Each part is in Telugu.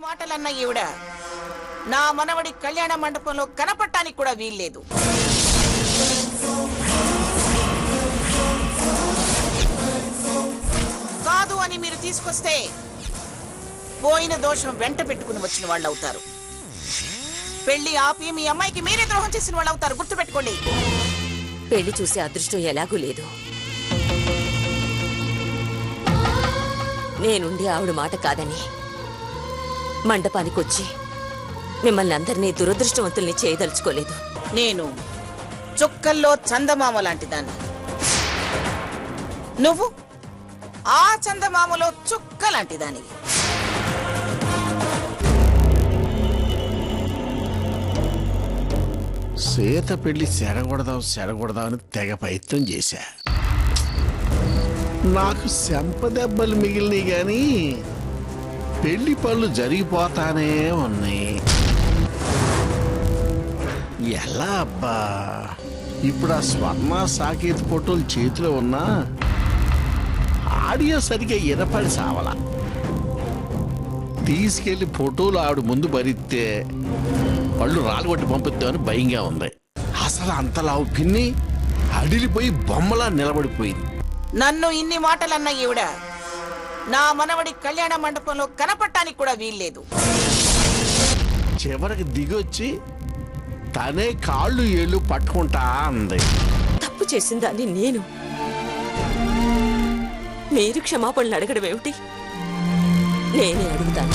మాటలన్న ఈవిడ నా మనవడి కళ్యాణ మండపంలో కనపడటానికి కూడా వీల్లేదు. కాదు అని మీరు తీసుకొస్తే పోయిన దోషం వెంట పెట్టుకుని వచ్చిన వాళ్ళు అవుతారు. పెళ్లి ఆపి మీ అమ్మాయికి మీరే ద్రోహం చేసిన వాళ్ళు అవుతారు. గుర్తుపెట్టుకోండి. పెళ్లి చూసే అదృష్టం ఎలాగూ లేదు. నేనుండి ఆవిడ మాట కాదని మండపానికి వచ్చి మిమ్మల్ని అందరినీ దురదృష్టవంతుల్ని చేయదలుచుకోలేదు. నేను చుక్కల్లో చందమామ లాంటి దాన్ని, నువ్వు ఆ చందమామలో చుక్క లాంటి దానివి. సీత పెళ్లి సెరగొడదాం అని తెగ ప్రయత్నం చేశా. నాకు చెంపదెబ్బలు మిగిలినాయి గాని పెళ్లి పనులు జరిగిపోతానే ఉన్నాయి. ఎలా అబ్బా? ఇప్పుడు ఆ స్వర్ణ సాకేత్ ఫోటోలు చేతిలో ఉన్నా ఆడియో సరిగ్గా వినపడి సావలా. తీసుకెళ్లి ఫోటోలు ఆవిడ ముందు భరిస్తే పళ్ళు రాలుగొట్టి పంపిద్దామని భయంగా ఉంది. అసలు అంతలావు పిన్ని అడిలిపోయి బొమ్మలా నిలబడిపోయింది. నన్ను ఇన్ని మాటలన్న ఈవిడ నా మనవడి కళ్యాణ మండపంలో కనపడటానికి కూడా వీల్లేదు. చివరికి దిగొచ్చి తనే కాళ్ళు ఏళ్ళు పట్టుకుంటా అంది. తప్పు చేసిందాన్ని నేను, మీరు క్షమాపణలు అడగడం ఏమిటి? నేనే అడుగుతాను.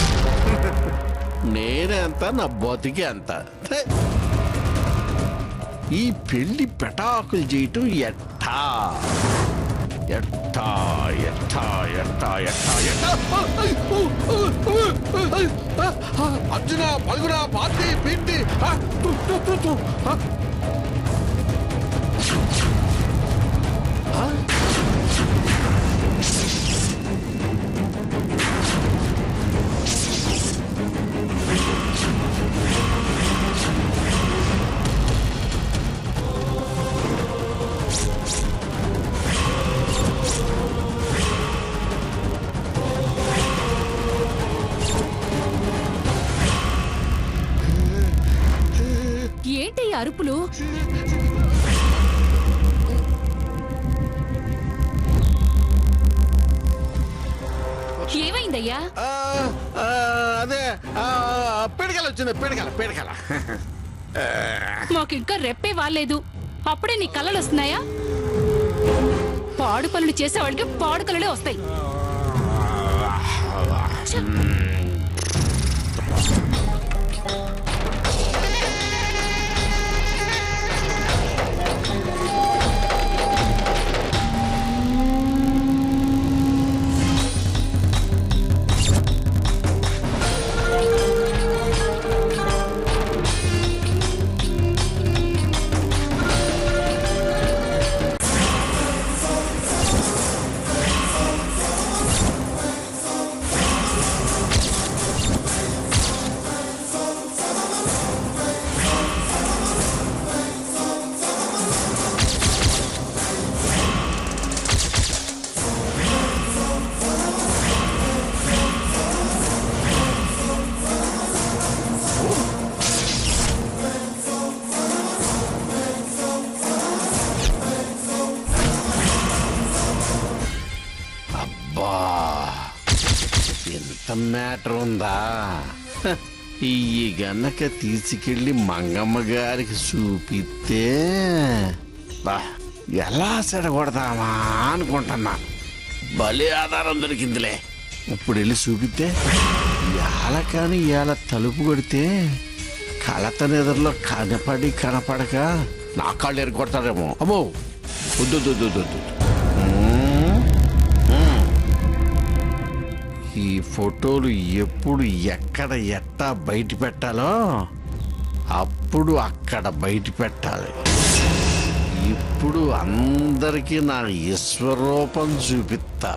నేనే అంత, నా బతికి అంత. ఈ పెళ్లి పెటాకులు చేయటం ఎట్టా ఎట్టా ఎట్టా ఎట్టా ఎట్టా ఎట్టా అర్జున పలుగున పాతి పిండి ఏంటి అరుపులు? ఏమైందయ్యా? అదే పిడకలు వచ్చింది. పిడకల మాకింకా రెప్పే వాలేదు, అప్పుడే నీ కళ్ళలు వస్తున్నాయా? పాడు పనులు చేసేవాడికి పాడు కళ్ళలే వస్తాయి. ఎంత మ్యాటర్ ఉందా? ఈ గనక తీసుకెళ్ళి మంగమ్మ గారికి చూపిస్తే ఎలా చెడగొడదామా అనుకుంటున్నా. భలే ఆధారం దొరికిందిలే. ఇప్పుడు వెళ్ళి చూపిస్తే ఎలా కానీ ఎలా తలుపు కొడితే కలత నిద్రలో కనపడక నా కాళ్ళు ఎరగొడతారేమో. అమ్మో వద్దు. ఈ ఫోటోలు ఎప్పుడు ఎక్కడ ఎట్టా బయట పెట్టాలో అప్పుడు అక్కడ బయట పెట్టాలి. ఇప్పుడు అందరికీ నా ఈశ్వరూపం చూపిస్తా.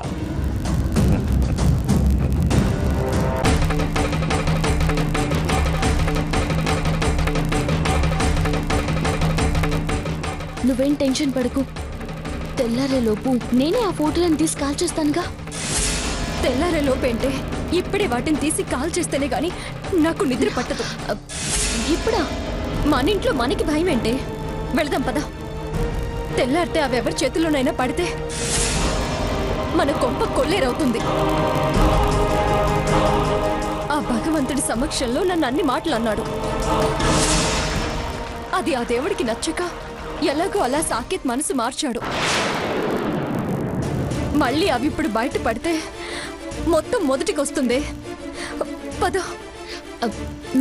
నువ్వేం టెన్షన్ పడకు. తెల్లారేలోపు నేనే ఆ ఫోటోలను తీసి కాల్ చేస్తానుగా. తెల్లారేలోపేంటే ఇప్పుడే వాటిని తీసి కాల్ చేస్తేనే గాని నాకు నిద్ర పట్టదు. ఇప్పుడా? మన ఇంట్లో మనకి భయం ఏంటే? వెళదాం పద. తెల్లారితే అవి ఎవరి చేతుల్లోనైనా పడితే మన కొంప కొల్లేరవుతుంది. ఆ భగవంతుడి సమక్షంలో నన్ను అన్ని మాటలు అన్నాడు. అది ఆ దేవుడికి నచ్చక ఎలాగో అలా సాకేత్ మనసు మార్చాడు. మళ్ళీ అవి ఇప్పుడు బయట పడితే మొత్తం మొదటికొస్తుంది. పద.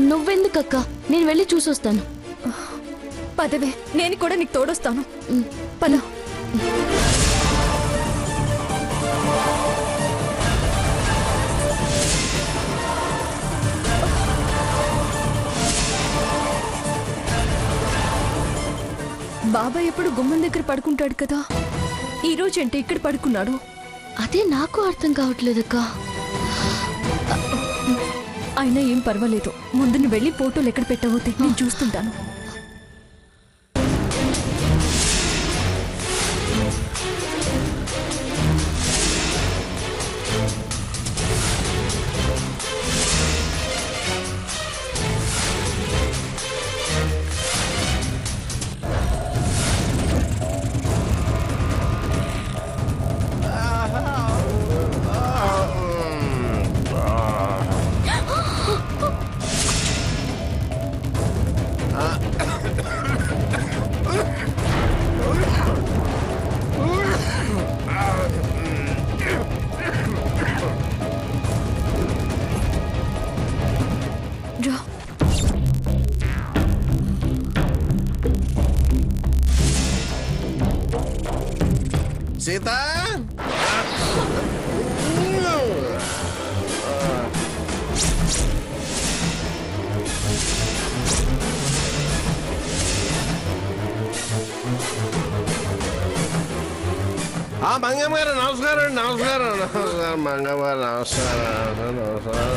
నువ్వెందుకక్క? నేను వెళ్ళి చూసొస్తాను. పదవే, నేను కూడా నీకు తోడొస్తాను. పద. బాబాయ్ ఎప్పుడు గుమ్మం దగ్గర పడుకుంటాడు కదా, ఈ రోజు అంటే ఇక్కడ పడుకున్నాడు. అదే నాకు అర్థం కావట్లేదక్క. అయినా ఏం పర్వాలేదు, ముందు నువ్వు వెళ్ళి ఫోటోలు ఎక్కడ పెట్టావో నేను చూస్తుంటాను. రా. సీత మంగమ్మ గారు నమస్కారం. నమస్కారం నమస్కారం మంగమ్మ గారు నమస్కారం. నమస్కారం.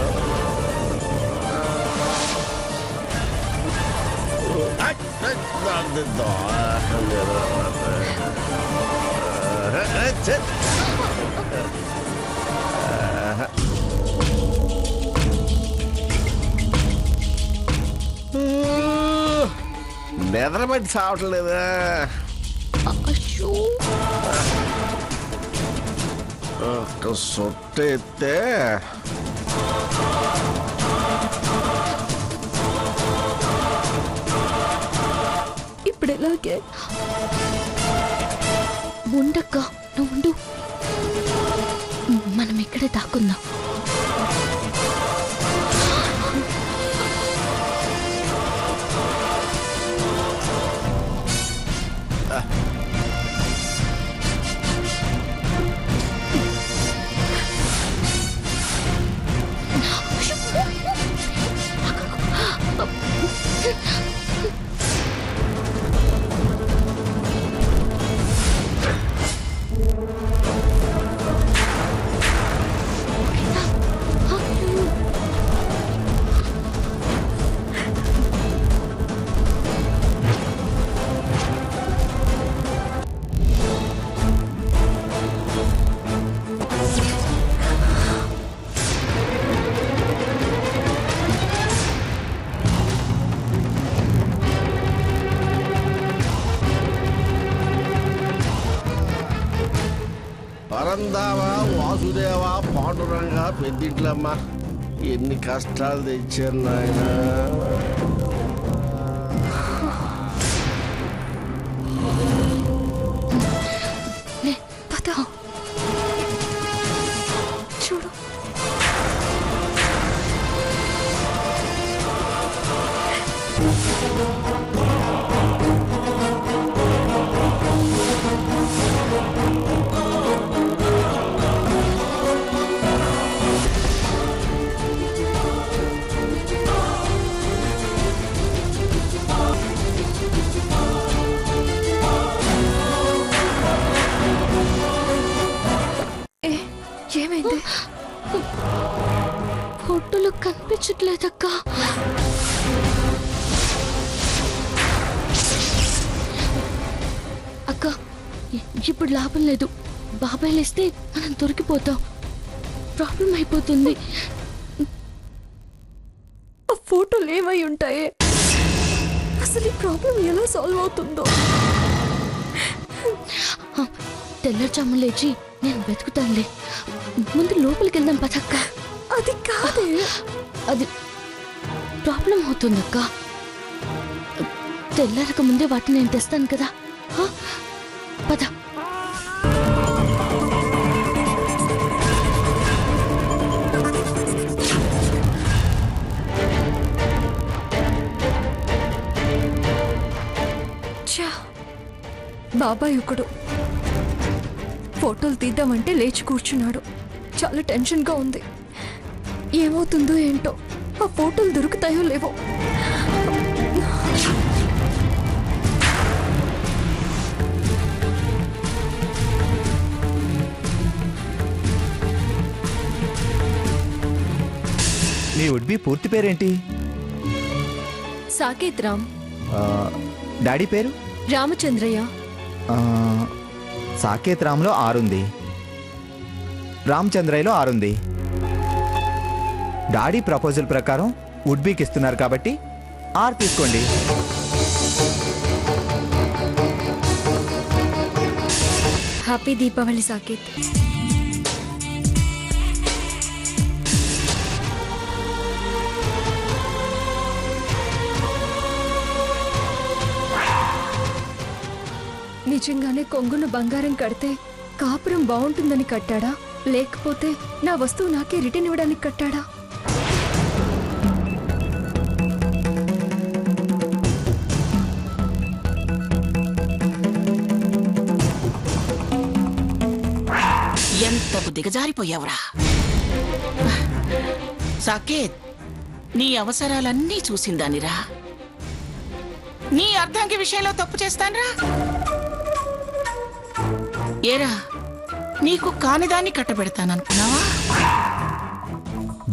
నిద్రపట్టి చావట్లేదా? ఒక సొట్టు ఎత్తే ఇప్పుడు ఎలాగే? ఉండక్క, నువ్వు ఉండు. మనం ఇక్కడే దాక్కుందాం. పరందావా వాసుదేవా పాండురంగా పెద్దింట్లమ్మ ఎన్ని కష్టాలు తెచ్చారు నాయన. పద. చూడు. ఏమైంది? ఫోటోలు కనిపించట్లేదక్క. అక్క, ఇప్పుడు లాభం లేదు. బాబాయ్ లేస్తే మనం దొరికిపోతాం. ప్రాబ్లం అయిపోతుంది. ఆ ఫోటోలు ఏమై ఉంటాయే? అసలు ఈ ప్రాబ్లం ఎలా సాల్వ్ అవుతుందో? తెల్లచాము లేచి నేను వెతుకుతానులే. ముందు లోపలికి వెళ్దాం పదక్క. అది కాదే, అది ప్రాబ్లం అవుతుందక్క. తెల్లారక ముందే వాటిని నేను తెస్తాను కదా. పద. బాబాయ్ ఒకడు ఫోటోలు తీద్దామంటే లేచి కూర్చున్నాడు. చాలా టెన్షన్గా ఉంది. ఏమవుతుందో ఏంటో, ఆ ఫోటోలు దొరుకుతాయో లేవో. నీ వుడ్ బి పూర్తి పేరేంటి? సాకేత్ రామ్. డాడీ పేరు? రామచంద్రయ్య. సాకేత్ రామ్లో 6 ఉంది, రామచంద్రయ్యలో 6 ఉంది. డాడీ ప్రపోజల్ ప్రకారం వుడ్ బీకి ఇస్తున్నారు కాబట్టి 6 తీసుకోండి. హ్యాపీ దీపావళి సాకేత్. నిజంగానే కొంగును బంగారం కడితే కాపురం బాగుంటుందని కట్టాడా, లేకపోతే నా వస్తువు నాకే రిటర్న్ ఇవ్వడానికి కట్టాడా? ఎంతకు దిగజారిపోయావురా సాకేత్. నీ అవసరాలన్నీ చూసిందానిరా. నీ అర్ధాంగి విషయంలో తప్పు చేస్తాన్రా? ఏరా, నీకు కానిదాన్ని కట్టబెడతాననుకున్నావా?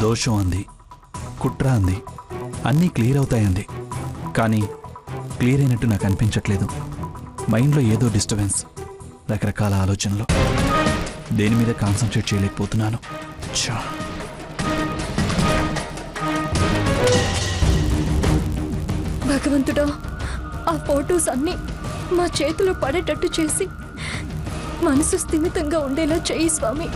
దోషం అంది, కుట్ర అంది, అన్నీ క్లియర్ అవుతాయంది. కానీ క్లియర్ అయినట్టు నాకు అనిపించట్లేదు. మైండ్లో ఏదో డిస్టర్బెన్స్, రకరకాల ఆలోచనలు. దేని మీద కాన్సన్ట్రేట్ చేయలేకపోతున్నాను. భగవంతుడా, ఆ ఫోటోస్ అన్నీ మా చేతిలో పడేటట్టు చేసి మనసు స్థిమితంగా ఉండేలా చేయి స్వామి.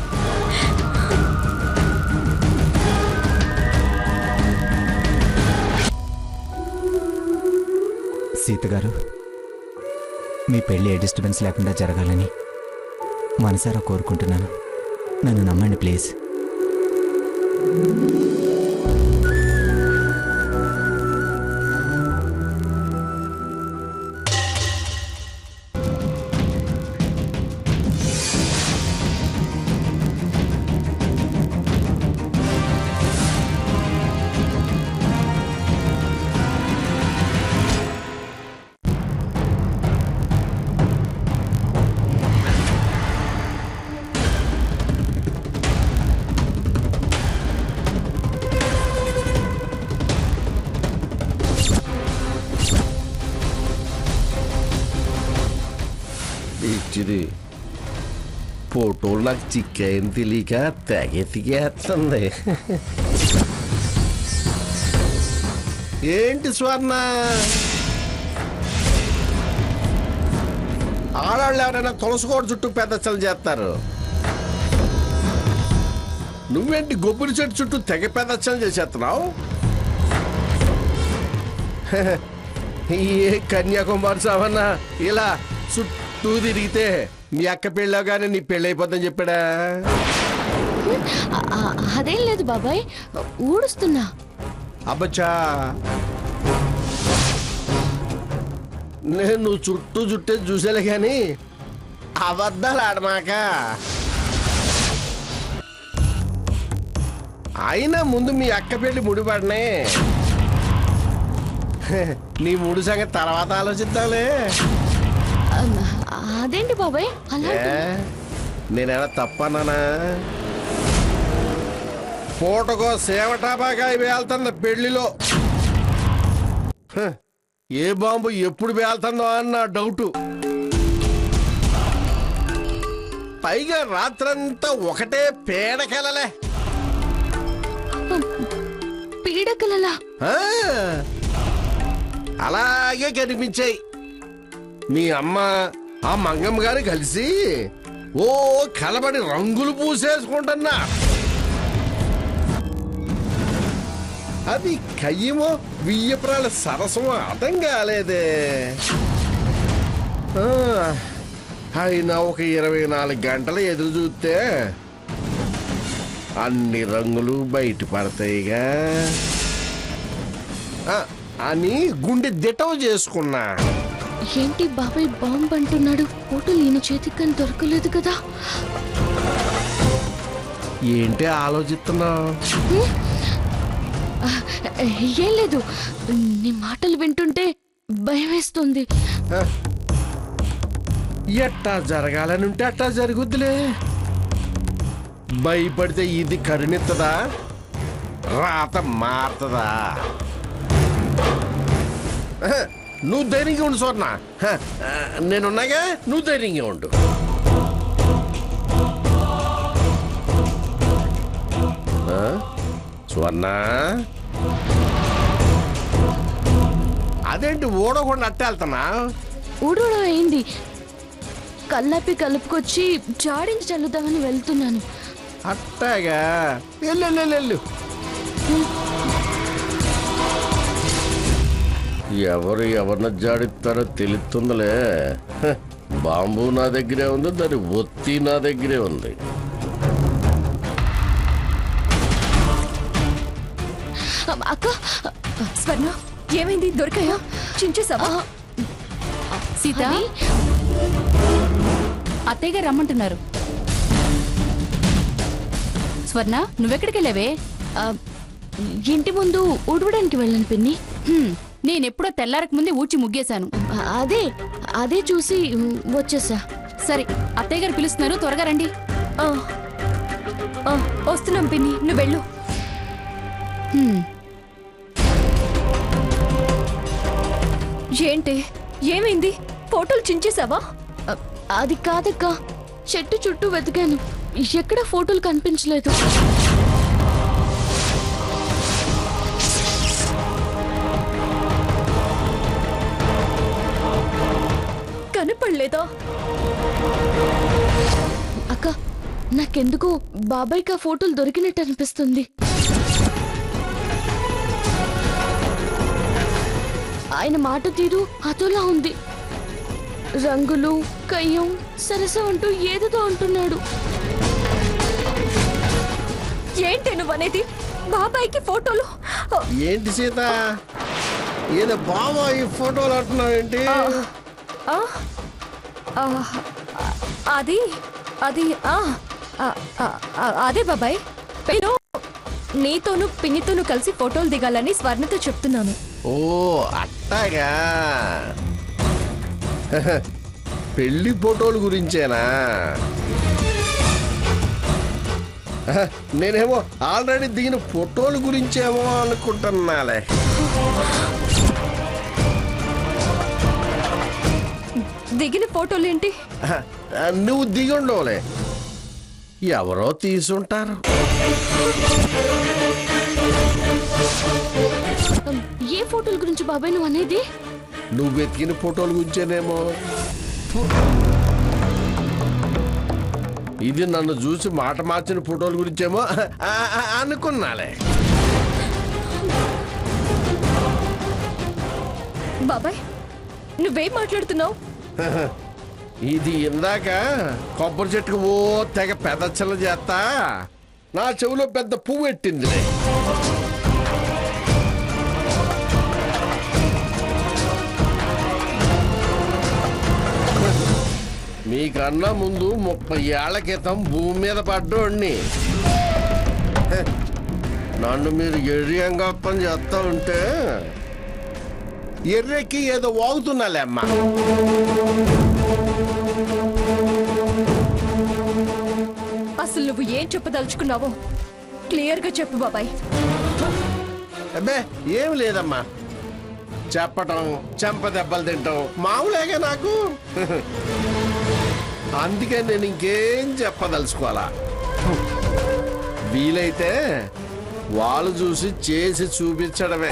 సీత గారు, మీ పెళ్ళి ఏ డిస్టర్బెన్స్ లేకుండా జరగాలని మనసారా కోరుకుంటున్నాను. నన్ను నమ్మండి ప్లీజ్. ఇచ్చిది ఫోటోలు నాకు చిక్కాయని తెలియక తెగెతికేస్తుంది. ఏంటి స్వర్ణ, ఆడవాళ్ళు ఎవరైనా తులసికోట చుట్టూ పెద్దచ్చలు చేస్తారు, నువ్వేంటి గొబ్బరి చెట్టు చుట్టూ తెగ పెద్దచ్చలు చేసేస్తున్నావు? ఏ కన్యాకుమారి సావన్నా ఇలా చుట్టూ తిరిగితే మీ అక్క పెళ్ళగానే నీ పెళ్ళైపోద్దని చెప్పాడా? అదేం లేదు బాబాయ్, ఊడుస్తున్నా. అబ్బచ్చా, నేను నువ్వు చుట్టూ చుట్టే చూసేలే కానీ అబద్ధాలు ఆడమాక. అయినా ముందు మీ అక్క పెళ్ళి ముడిపడినే, నీ ముడి సంగతి తర్వాత ఆలోచిద్దాంలే. అదేంటి బాబాయ్ అలా? నేనేనా తప్పన్నానా? పూటకో సేవటాబాగా వేళ్తున్న పెళ్లిలో ఏ బాంబు ఎప్పుడు వేళ్తుందో అన్న డౌటు. పైగా రాత్రంతా ఒకటే పేడకెళ్ళలే. పీడకలలా ఆ, అలాగే కనిపించాయి. మీ అమ్మ ఆ మంగమ్మ గారు కలిసి ఓ కలబడి రంగులు పూసేసుకుంటున్నా. అది కయ్యమో వియ్యప్రాల సరసమో అర్థం కాలేదే. అయినా ఒక 24 గంటలు ఎదురు చూస్తే అన్ని రంగులు బయట పడతాయిగా అని గుండె దిటవ చేసుకున్నా. ఏంటి బాబాయ్ బాంబ్ అంటున్నాడు? ఫోటోలు ఈయన చేతికి దొరకలేదు కదా. ఏంటి ఆలోచిస్తున్నావు? ఏం లేదు, నీ మాటలు వింటుంటే భయం వేస్తుంది. ఎట్టా జరగాలని ఉంటే అట్టా జరుగుద్దిలే. భయపడితే ఇది కరుణిత్తదా, రాత మారుతుందా? నువ్వు ధైర్యంగా ఉండు స్వర్ణ. నేనున్నాగా, నువ్వు ధైర్యంగా ఉండు. స్వర్ణ, అదేంటి ఓడకుండా అట్టేళ్తున్నా? ఊడోడం అయింది, కల్లాపి కలుపుకొచ్చి జాడించి చల్లుదామని వెళ్తున్నాను. అట్టాగా, వెళ్ళు. ఎవరు ఎవరిని జాడిస్తారో తెలుస్తుందిలే. బాంబు నా దగ్గరే ఉంది, దాని ఒత్తి నా దగ్గరే ఉంది. అక్క, స్వర్ణ ఏమైంది? దొరికాయా? చించేసావా? సీత, అత్తయ్య గారు రమ్మంటున్నారు. స్వర్ణ, నువ్వెక్కడికి వెళ్ళావే? ఇంటి ముందు ఊడవడానికి వెళ్ళాను పిన్ని. నేనెప్పుడో తెల్లారక ముందే ఊడ్చి ముగ్గేశాను. అదే చూసి వచ్చేసా. సరే, అత్తయ్య గారు పిలుస్తున్నారు, త్వరగా రండి. వస్తున్నాం పిన్ని, నువ్వు వెళ్ళు. ఏంటి, ఏమైంది? ఫోటోలు చించేసావా? అది కాదక్క, చెట్టు చుట్టూ వెతికాను, ఎక్కడ ఫోటోలు కనిపించలేదు. కనపడలేదా? అక్క, నాకెందుకో బాబాయ్కి ఆ ఫోటోలు దొరికినట్టు అనిపిస్తుంది. ఆయన మాట తీరు అదోలా ఉంది. రంగులు, కయ్యం, సరసం అంటూ ఏదో అంటున్నాడు. ఏంటి నువ్వనేది? బాబాయ్కి ఫోటోలు? ఏంటి సీత, ఏదో బాబా ఈ ఫోటోలు అంటున్నావు ఏంటి? అదే బాబాయ్, నేను నీతోనూ పిన్నితోనూ కలిసి ఫోటోలు దిగాలని స్వర్ణతో చెప్తున్నాను. ఓ అట్టాగా, పెళ్లి ఫోటోల గురించేనా? నేనేమో ఆల్రెడీ దిగిన ఫోటోల గురించేమో అనుకుంటున్నాలే. దిగిన ఫోటోలేంటి? నువ్వు దిగి ఉండవులే, ఎవరో తీసుంటారు. ఏ ఫోటోల గురించి బాబాయ్ నువ్వు అనేది? నువ్వు వెతికిన ఫోటోల గురించేనేమో. ఇది నన్ను చూసి మాట మార్చిన ఫోటోల గురించేమో అనుకున్నాలే. బాబాయ్, నువ్వేం మాట్లాడుతున్నావు? ఇది ఇందాక కొబ్బరి చెట్టుకు ఓ తెగ పెదచ్చలు చేస్తా నా చెవిలో పెద్ద పువ్వు ఎట్టిందిలే. మీకన్నా ముందు 30 ఏళ్ల క్రితం భూమి మీద పడ్డోడిని. నన్ను మీరు ఎర్రియంగప్పం చేస్తా ఉంటే ఎర్రెక్కి ఏదో వాగుతున్నాలే అమ్మా. అసలు నువ్వు ఏం చెప్పదలుచుకున్నావో క్లియర్ గా చెప్పు బాబాయ్. అబ్బే ఏం లేదమ్మా, చెప్పటం చెంప దెబ్బలు తింటాం మామూలేగా నాకు. అందుకే నేను ఇంకేం చెప్పదలుచుకోవాలా. వీలైతే వాళ్ళు చూసి చేసి చూపించడమే.